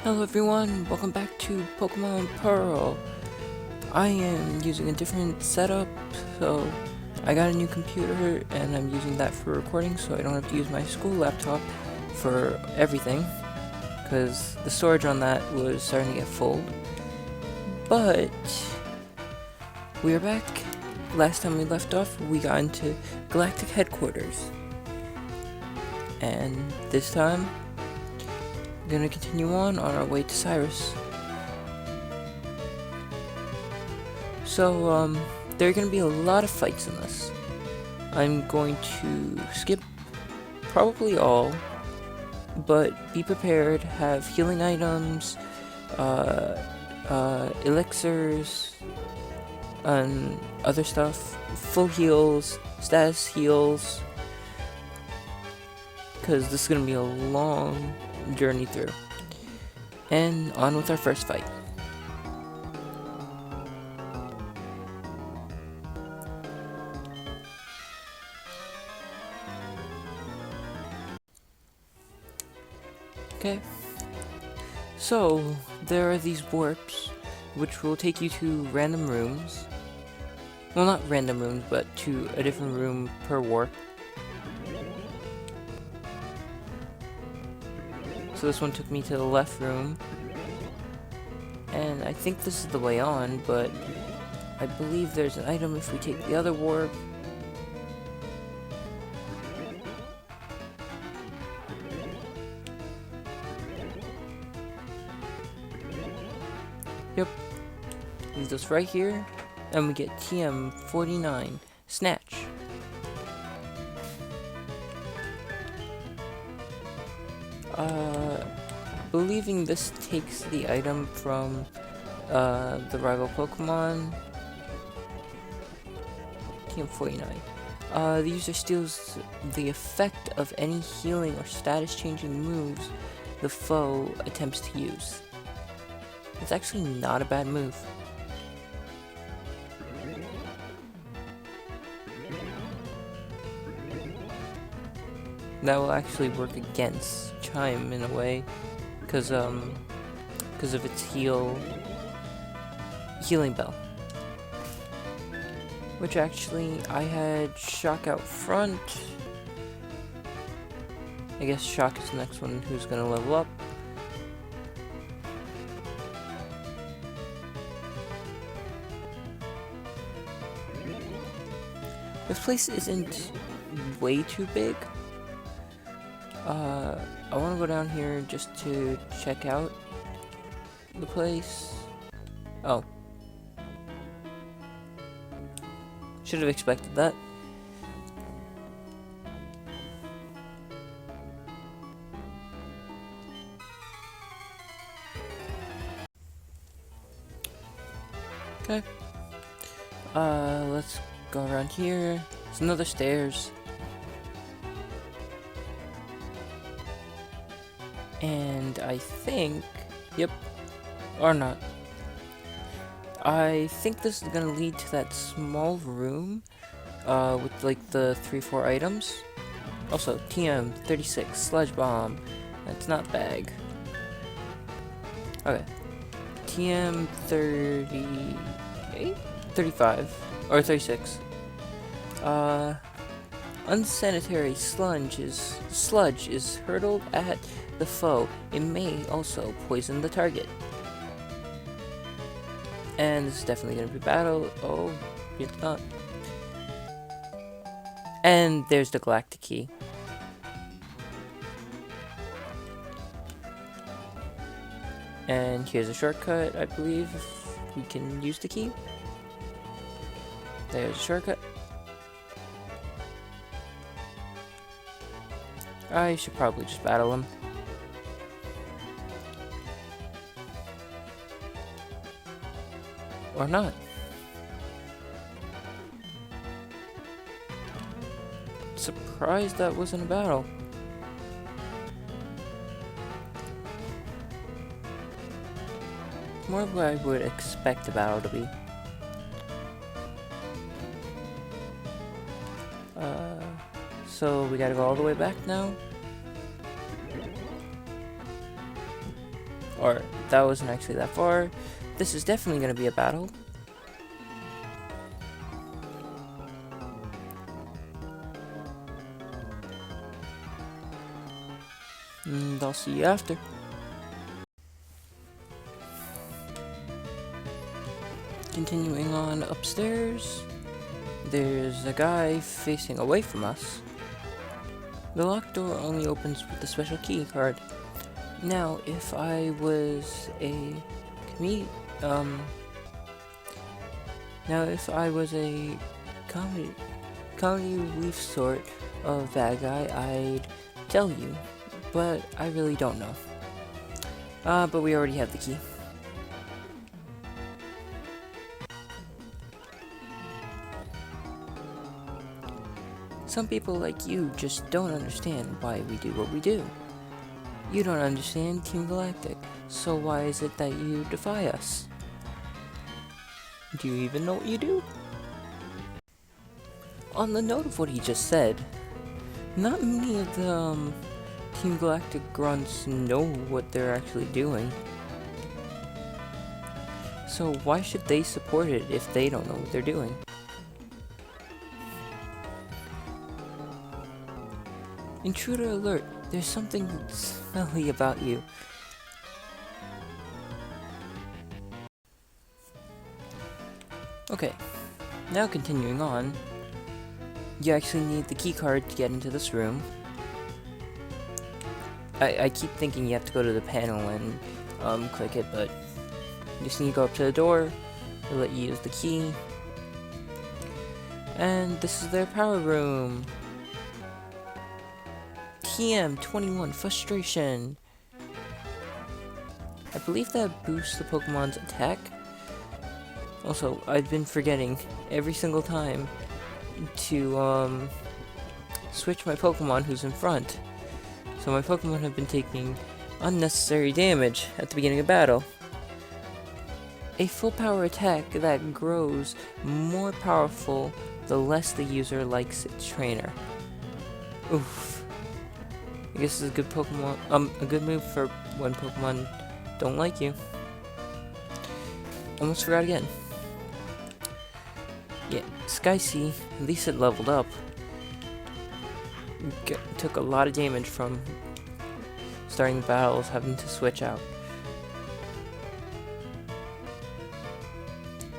Hello everyone, welcome back to Pokemon Pearl. I am using a different setup, so I got a new computer and I'm using that for recording so I don't have to use my school laptop for everything, because the storage on that was starting to get full. But we are back. Last time we left off, we got into Galactic Headquarters. And this time, we're gonna continue on our way to Cyrus. So, there are going to be a lot of fights in this. I'm going to skip probably all, but be prepared, have healing items, elixirs, and other stuff, full heals, status heals, because this is going to be a long journey through. And on with our first fight. Okay, so there are these warps, which will take you to random rooms. Well, not random rooms, but to a different room per warp. So this one took me to the left room, and I think this is the way on, but I believe there's an item if we take the other warp. Yep, leaves us right here, and we get TM49 Snatch. Believing this takes the item from the rival Pokemon. TM49. The user steals the effect of any healing or status changing moves the foe attempts to use. It's actually not a bad move. That will actually work against Chime in a way, because of its healing bell. Which actually, I had Shock out front. I guess Shock is the next one who's gonna level up. This place isn't way too big. I want to go down here just to check out the place. Oh. Should have expected that. Okay. Let's go around here. There's another stairs. And I think, yep, or not. I think this is gonna lead to that small room, with like the 3-4 items. Also, TM36 Sludge Bomb. That's not bag. Okay. TM38? 35. Or 36. Unsanitary sludge is hurled at the foe. It may also poison the target. And this is definitely going to be battle. Oh, it's not. And there's the Galactic Key. And here's a shortcut, I believe. We can use the key. There's a shortcut. I should probably just battle him. Or not. Surprised that wasn't a battle. More of what I would expect a battle to be. So we gotta go all the way back now. Or, that wasn't actually that far. This is definitely going to be a battle. And I'll see you after. Continuing on upstairs, there's a guy facing away from us. The locked door only opens with the special key card. Now, if I was a comedy relief sort of bad guy, I'd tell you, but I really don't know. But we already have the key. Some people like you just don't understand why we do what we do. You don't understand Team Galactic, so why is it that you defy us? Do you even know what you do? On the note of what he just said, not many of the Team Galactic grunts know what they're actually doing. So why should they support it if they don't know what they're doing? Intruder alert, there's something smelly about you. Okay, now continuing on, you actually need the key card to get into this room. I keep thinking you have to go to the panel and click it, but you just need to go up to the door, they'll let you use the key. And this is their power room. TM21 Frustration. I believe that boosts the Pokemon's attack. Also, I've been forgetting every single time to switch my Pokemon who's in front. So my Pokemon have been taking unnecessary damage at the beginning of battle. A full power attack that grows more powerful the less the user likes its trainer. Oof. I guess this is a good Pokemon, a good move for when Pokemon don't like you. Almost forgot again. Yeah, Skycy, at least it leveled up. Took a lot of damage from starting the battles, having to switch out.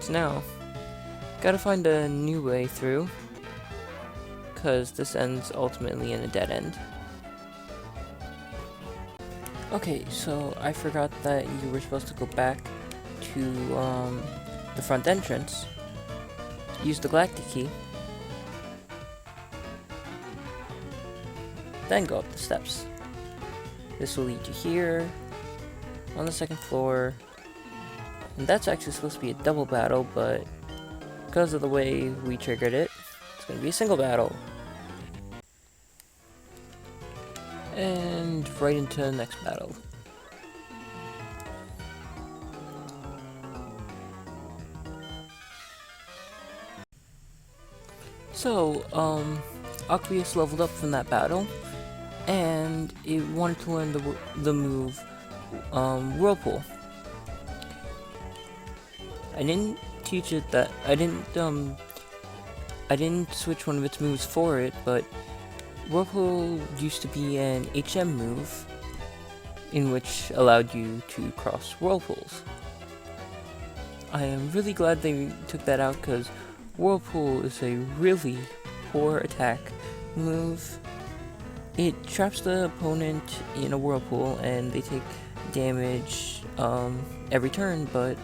So now, gotta find a new way through, because this ends ultimately in a dead end. Okay, so I forgot that you were supposed to go back to the front entrance, use the Galactic Key, then go up the steps. This will lead you here, on the second floor, and that's actually supposed to be a double battle, but because of the way we triggered it, it's going to be a single battle. And right into the next battle. So, Aqueous leveled up from that battle, and it wanted to learn the move, Whirlpool. I didn't teach it that, I didn't switch one of its moves for it, but Whirlpool used to be an HM move, in which allowed you to cross whirlpools. I am really glad they took that out, because Whirlpool is a really poor attack move. It traps the opponent in a whirlpool, and they take damage every turn, but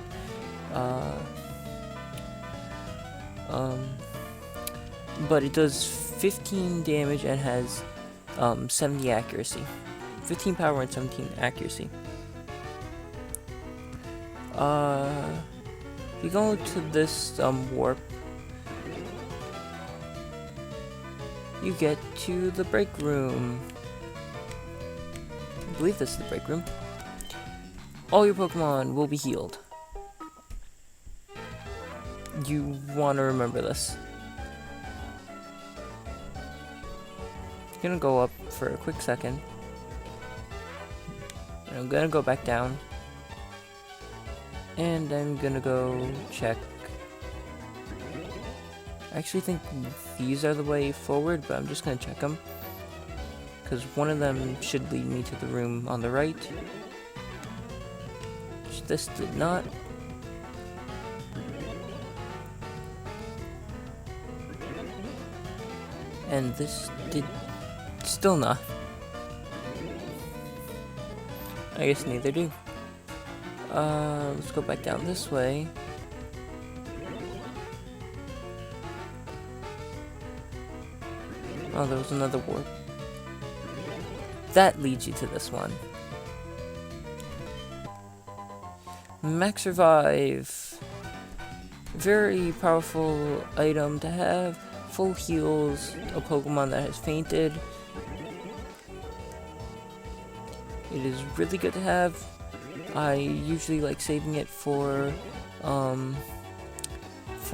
it does 15 damage and has 70 accuracy. 15 power and 17 accuracy. If you go to this warp, you get to the break room. I believe this is the break room. All your Pokemon will be healed. You want to remember this. I'm gonna go up for a quick second. And I'm gonna go back down. And I'm gonna go check. I actually think these are the way forward, but I'm just gonna check them. Because one of them should lead me to the room on the right. Which this did not. And this did still not. I guess neither do. Let's go back down this way. Oh, there was another warp. That leads you to this one. Max Revive. Very powerful item to have. Full heals a Pokemon that has fainted. It is really good to have. I usually like saving it for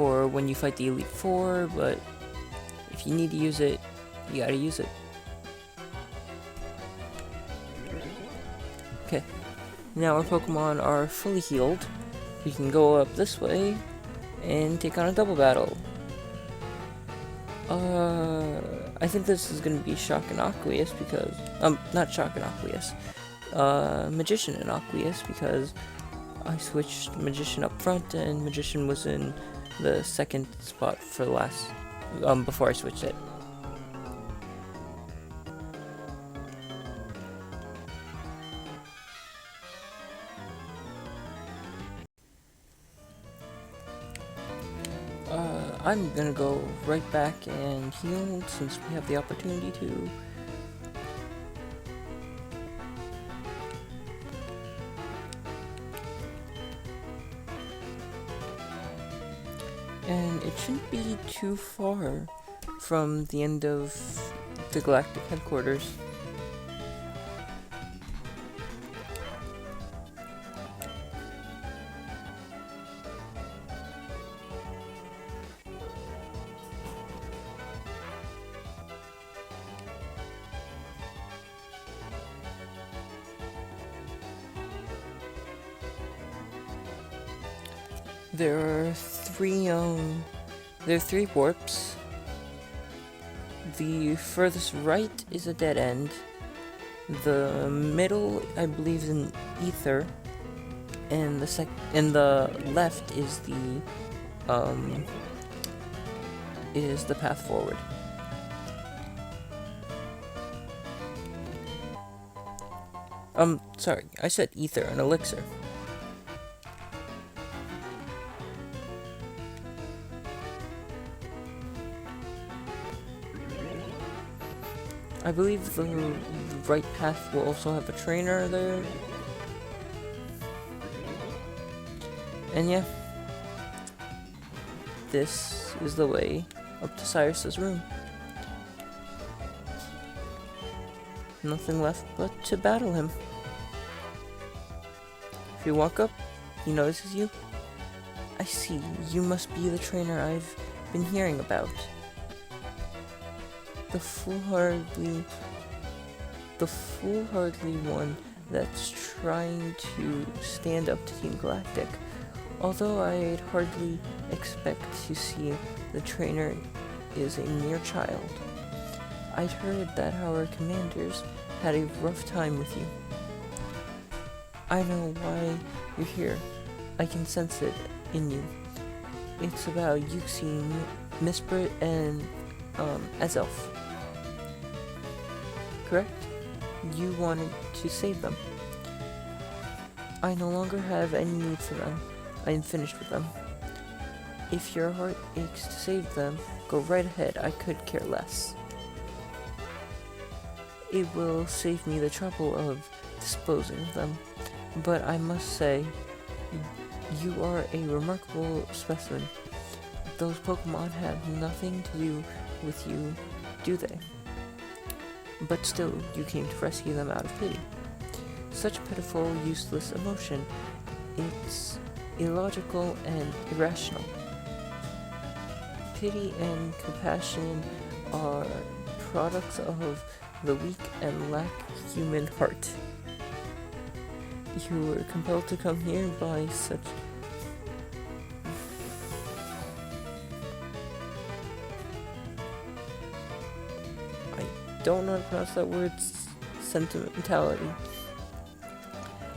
when you fight the Elite Four, but if you need to use it, you gotta use it. Okay, now our Pokemon are fully healed. We can go up this way and take on a double battle. I think this is gonna be Shock and Aqueous because, not Shock and Aqueous, Magician and Aqueous because I switched Magician up front and Magician was in the second spot for the last, before I switched it. I'm gonna go right back and heal since we have the opportunity to. And it shouldn't be too far from the end of the Galactic Headquarters. There are three warps. The furthest right is a dead end. The middle, I believe, is an ether, and the left is the path forward. Sorry, I said ether, an elixir. I believe the right path will also have a trainer there. And yeah, this is the way up to Cyrus's room. Nothing left but to battle him. If you walk up, he notices you. I see, you must be the trainer I've been hearing about. The foolhardy one that's trying to stand up to Team Galactic. Although I'd hardly expect to see the trainer is a mere child. I'd heard that our commanders had a rough time with you. I know why you're here. I can sense it in you. It's about Uxie, Mesprit, and Azelf. Correct? You wanted to save them. I no longer have any need for them. I am finished with them. If your heart aches to save them, go right ahead. I could care less. It will save me the trouble of disposing of them. But I must say, you are a remarkable specimen. Those Pokemon have nothing to do with you, do they? But still, you came to rescue them out of pity. Such pitiful, useless emotion. It's illogical and irrational. Pity and compassion are products of the weak and lack human heart. You were compelled to come here by such don't know how to pronounce that word, sentimentality.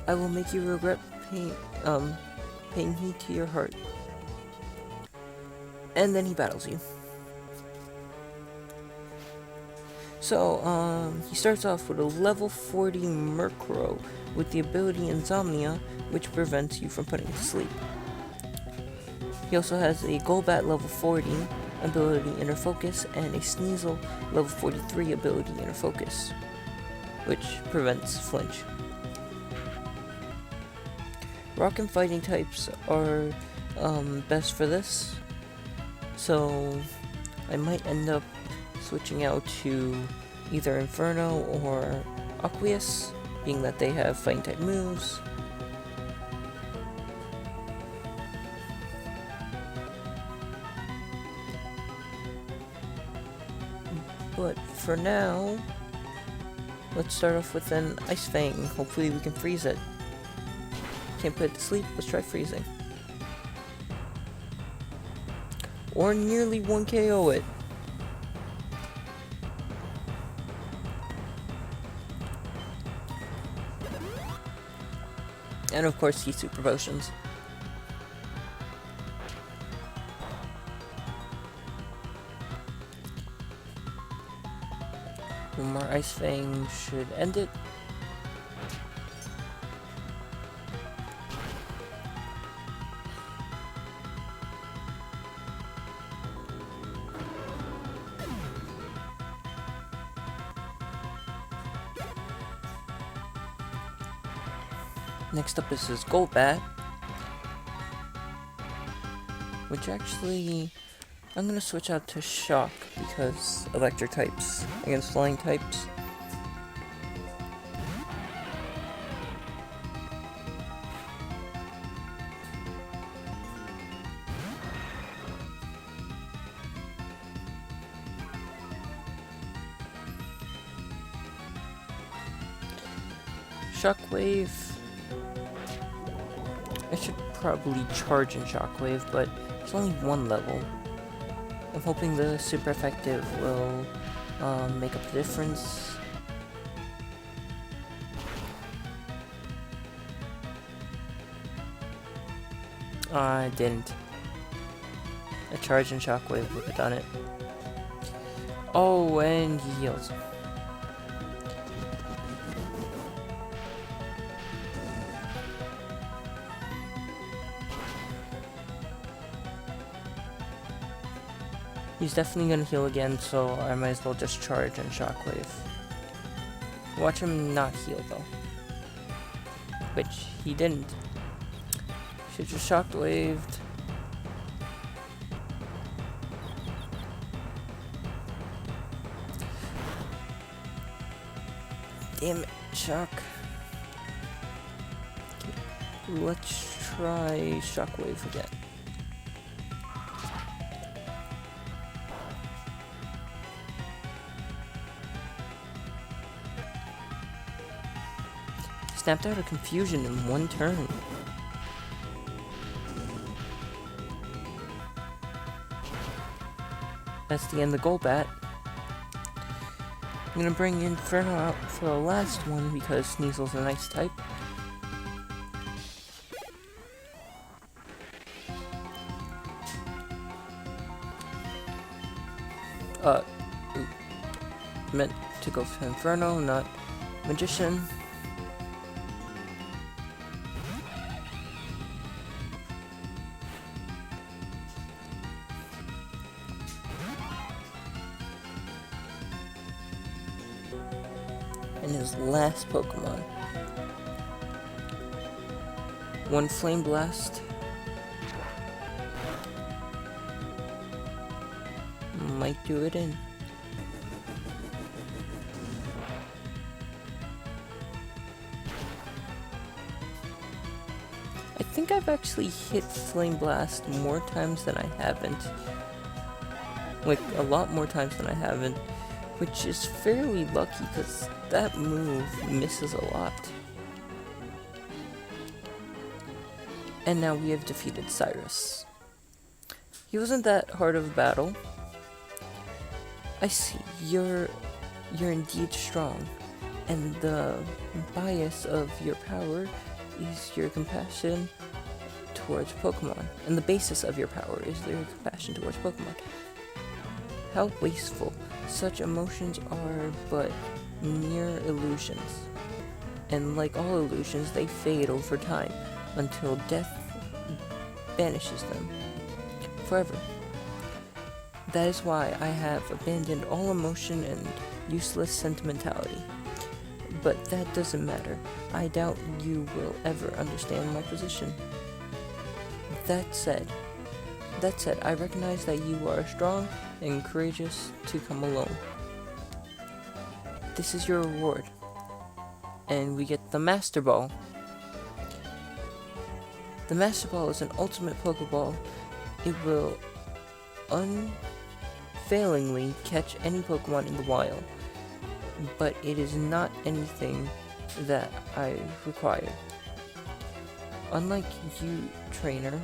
I will make you regret paying heed to your heart. And then he battles you. So, he starts off with a level 40 Murkrow with the ability Insomnia, which prevents you from putting to sleep. He also has a Golbat level 40 ability Inner Focus and a Sneasel level 43 ability Inner Focus, which prevents flinch. Rock and fighting types are best for this, so I might end up switching out to either Inferno or Aqueous, being that they have fighting type moves. But for now, let's start off with an Ice Fang. Hopefully we can freeze it. Can't put it to sleep, let's try freezing. Or nearly 1 KO it. And of course, heat super potions. One more Ice Fang should end it. Next up is his Golbat, which actually, I'm gonna switch out to Shock because electric types against flying types. Shockwave. I should probably charge in Shockwave, but it's only one level. I'm hoping the super effective will make up the difference. I didn't. A charge in Shockwave would have done it. Oh, and he heals. He's definitely gonna heal again, so I might as well just charge and Shockwave. Watch him not heal though. Which he didn't. Should just Shockwaved. Damn it, Shock. Okay. Let's try Shockwave again. Snapped out of confusion in one turn. That's the end of the Golbat. I'm gonna bring Inferno out for the last one because Sneasel's an ice type. Meant to go for Inferno, not Magician. And his last Pokemon. One Flame Blast. Might do it in. I think I've actually hit Flame Blast more times than I haven't. Like, a lot more times than I haven't. Which is fairly lucky, because that move misses a lot. And now we have defeated Cyrus. He wasn't that hard of a battle. I see, you're you're indeed strong, and the bias of your power is your compassion towards Pokemon, and the basis of your power is your compassion towards Pokemon. How wasteful. Such emotions are but mere illusions, and like all illusions, they fade over time until death banishes them forever. That is why I have abandoned all emotion and useless sentimentality. But that doesn't matter. I doubt you will ever understand my position. That said, I recognize that you are strong and courageous to come alone. This is your reward. And we get the Master Ball. The Master Ball is an ultimate Pokeball. It will unfailingly catch any Pokemon in the wild, but it is not anything that I require. Unlike you, trainer,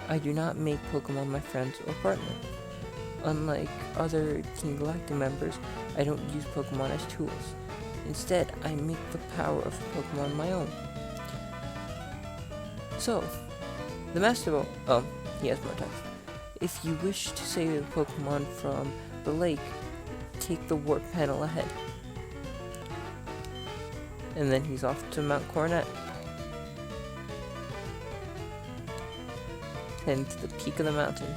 I do not make Pokemon my friends or partner. Unlike other Team Galactic members, I don't use Pokemon as tools. Instead, I make the power of Pokemon my own. So, the Master Ball, he has more text. If you wish to save a Pokemon from the lake, take the warp panel ahead. And then he's off to Mount Coronet. And to the peak of the mountain.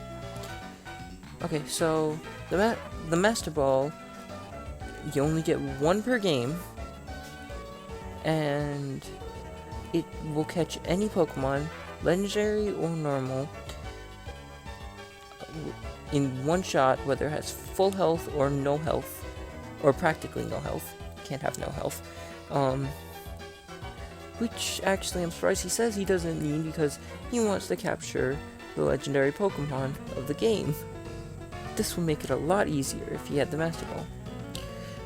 Okay, so the Master Ball, you only get one per game, and it will catch any Pokemon, legendary or normal, in one shot, whether it has full health or no health, or practically no health. Can't have no health. Which actually I'm surprised he says he doesn't need, because he wants to capture the legendary Pokemon of the game. This will make it a lot easier if he had the Master Ball.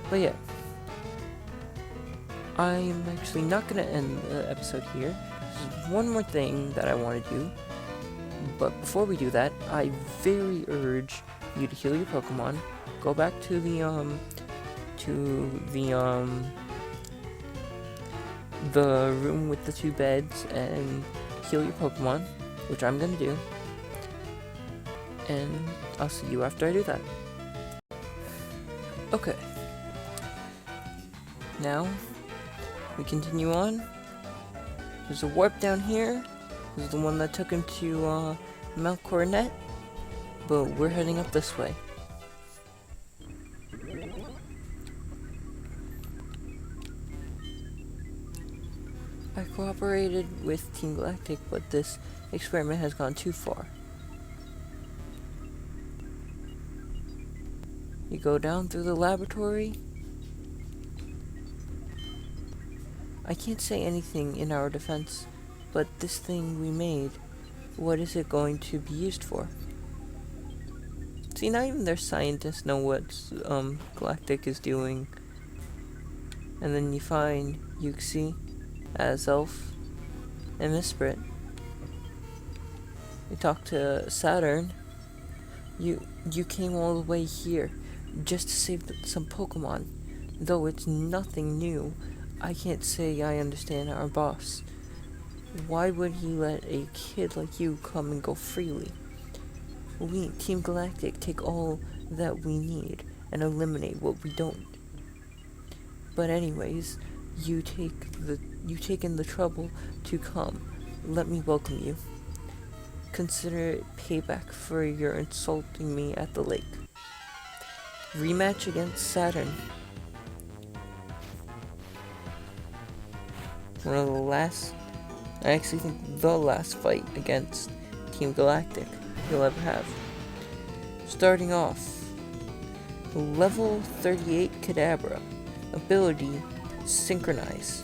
But yeah, I'm actually not going to end the episode here. There's one more thing that I want to do, but before we do that, I very urge you to heal your Pokemon. Go back to the room with the 2 beds and heal your Pokemon, which I'm gonna do. And I'll see you after I do that. Okay. Now, we continue on. There's a warp down here. This is the one that took him to Mount Coronet. But we're heading up this way. I cooperated with Team Galactic, but this experiment has gone too far. You go down through the laboratory. I can't say anything in our defense, but this thing we made, what is it going to be used for? See, not even their scientists know what Galactic is doing. And then you find Uxie, Azelf, and Mesprit. You talk to Saturn. You came all the way here just to save some Pokemon. Though it's nothing new, I can't say I understand our boss. Why would he let a kid like you come and go freely? We, Team Galactic, take all that we need and eliminate what we don't. But anyways, you taken the trouble to come. Let me welcome you. Consider it payback for your insulting me at the lake. Rematch against Saturn. One of the last, I actually think the last fight against Team Galactic you'll ever have. Starting off, level 38 Kadabra, ability Synchronize.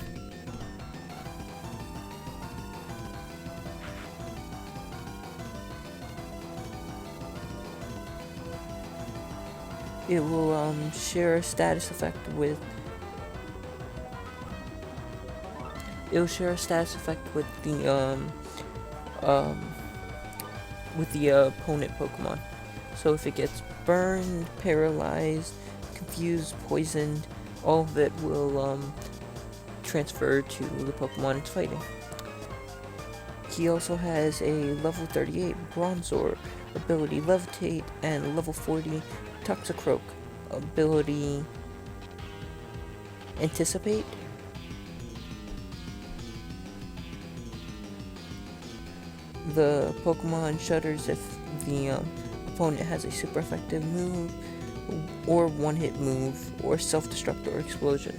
It will share a status effect with. It'll share a status effect with the opponent Pokemon. So if it gets burned, paralyzed, confused, poisoned, all of it will transfer to the Pokemon it's fighting. He also has a level 38 Bronzor ability Levitate and level 40 Toxicroak ability Anticipate. The Pokemon shudders if the opponent has a super effective move, or one-hit move, or self-destruct or explosion.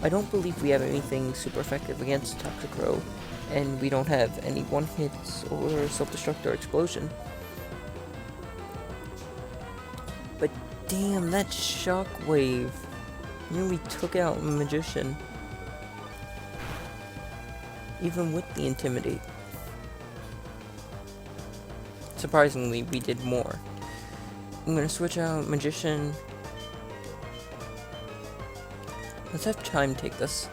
I don't believe we have anything super effective against Toxicroak, and we don't have any one-hits or self-destruct or explosion. But damn, that Shockwave nearly took out Magician, even with the Intimidate. Surprisingly, we did more. I'm gonna switch out Magician. Let's have Chime take this.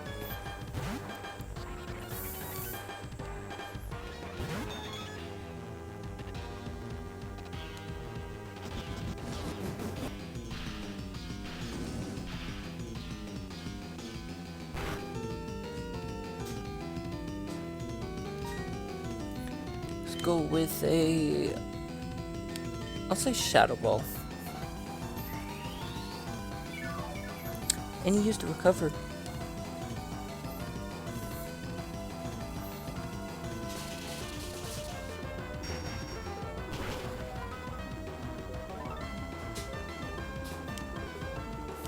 Let's go with I'll say Shadow Ball. And he used to recover.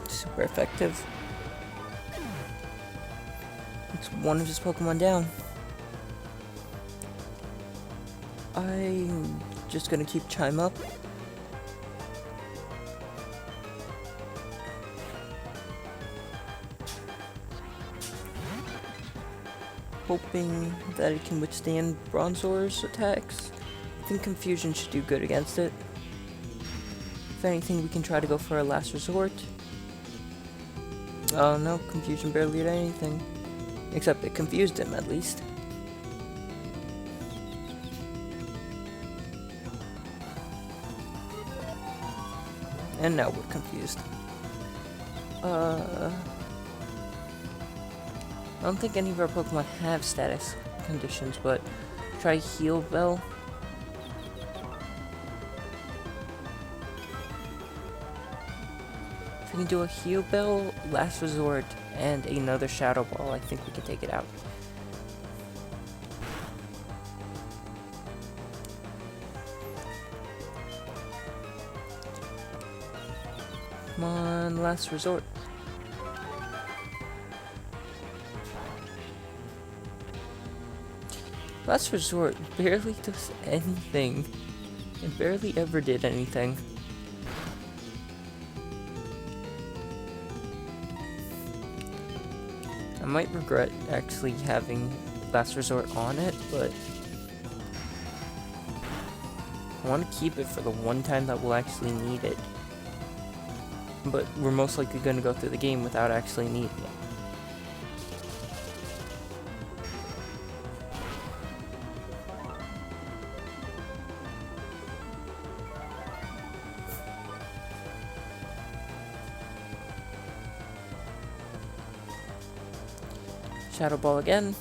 Super effective. It's one of his Pokemon down. I'm just gonna keep Chime up. Hoping that it can withstand Bronzor's attacks. I think Confusion should do good against it. If anything, we can try to go for a last resort. Oh no, Confusion barely did anything. Except it confused him, at least. And now we're confused. I don't think any of our Pokemon have status conditions, but try Heal Bell. If we can do a Heal Bell, Last Resort, and another Shadow Ball, I think we can take it out. Come on, Last Resort. Last Resort barely does anything. It barely ever did anything. I might regret actually having Last Resort on it, but I want to keep it for the one time that we'll actually need it. But we're most likely going to go through the game without actually needing it. Shadow Ball again.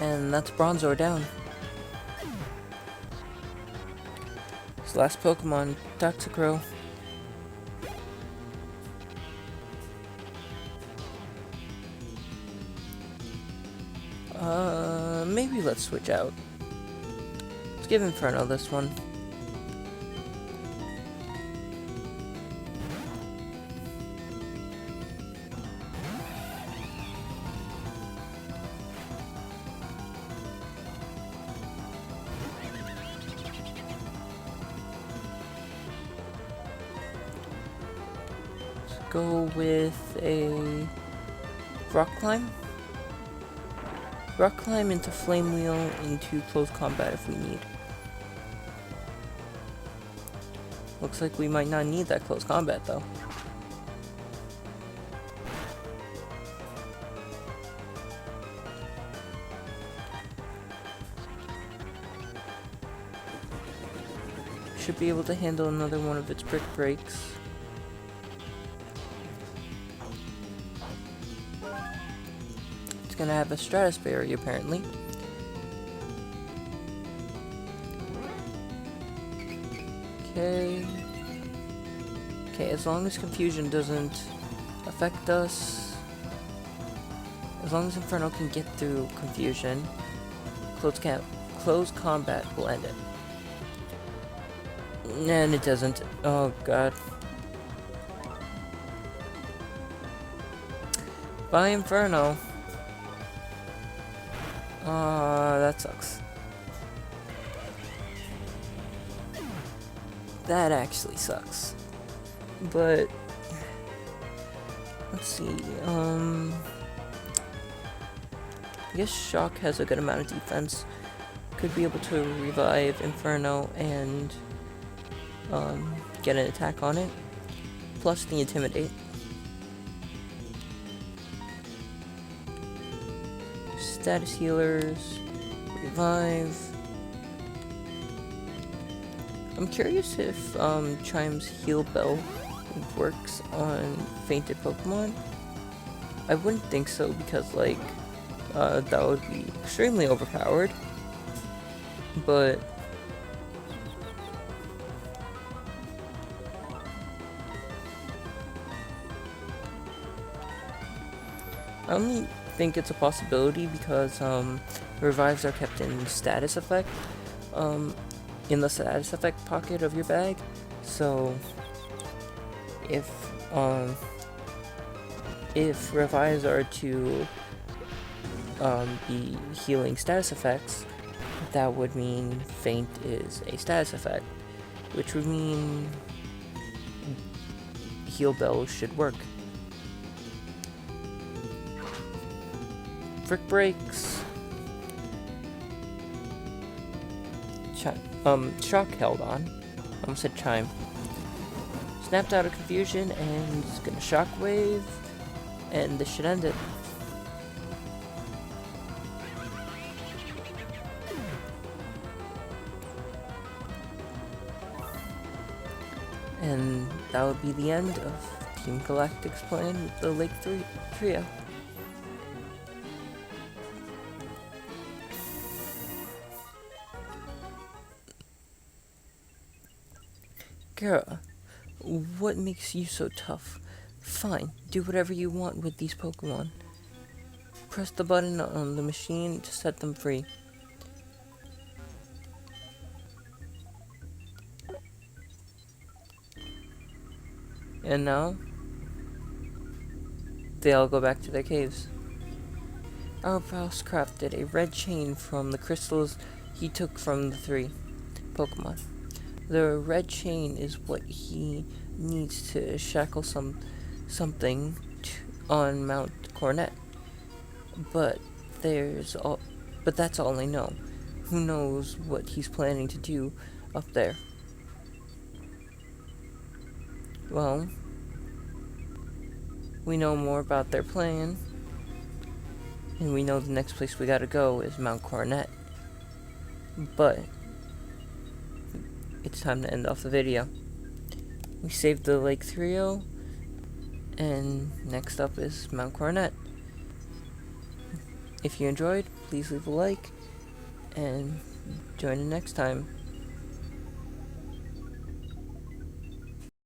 And that's Bronzor down. His last Pokemon, Toxicroak. Maybe let's switch out. Let's give Inferno this one. Go with a Rock Climb. Rock Climb into Flame Wheel into Close Combat if we need. Looks like we might not need that Close Combat though. should be able to handle another one of its brick breaks. It's gonna have a Stratus Berry apparently. Okay, as long as Confusion doesn't affect us, as long as Inferno can get through Confusion, close combat will end it. And it doesn't. Oh god. Bye, Inferno. That sucks. That actually sucks. But let's see. I guess Shock has a good amount of defense. Could be able to revive Inferno and get an attack on it. Plus the Intimidate. Status healers. Revive. I'm curious if Chime's Heal Bell works on fainted Pokemon. I wouldn't think so because, like, that would be extremely overpowered. But I only think it's a possibility because revives are kept in status effect. In the status effect pocket of your bag. So if revives are to be healing status effects, that would mean faint is a status effect, which would mean Heal Bell should work. Brick breaks. Shock held on. Almost said Chime. Snapped out of Confusion and is gonna Shockwave, and this should end it. And that would be the end of Team Galactic's plan with the Lake Trio. Kara, what makes you so tough? Fine, do whatever you want with these Pokemon. Press the button on the machine to set them free. And now, they all go back to their caves. Our boss crafted a red chain from the crystals he took from the 3 Pokemon. The red chain is what he needs to shackle something on Mount Coronet. But that's all I know. Who knows what he's planning to do up there? Well, we know more about their plan, and we know the next place we gotta go is Mount Coronet. But it's time to end off the video. We saved the Lake Trio, and next up is Mount Coronet. If you enjoyed, please leave a like, and join in next time.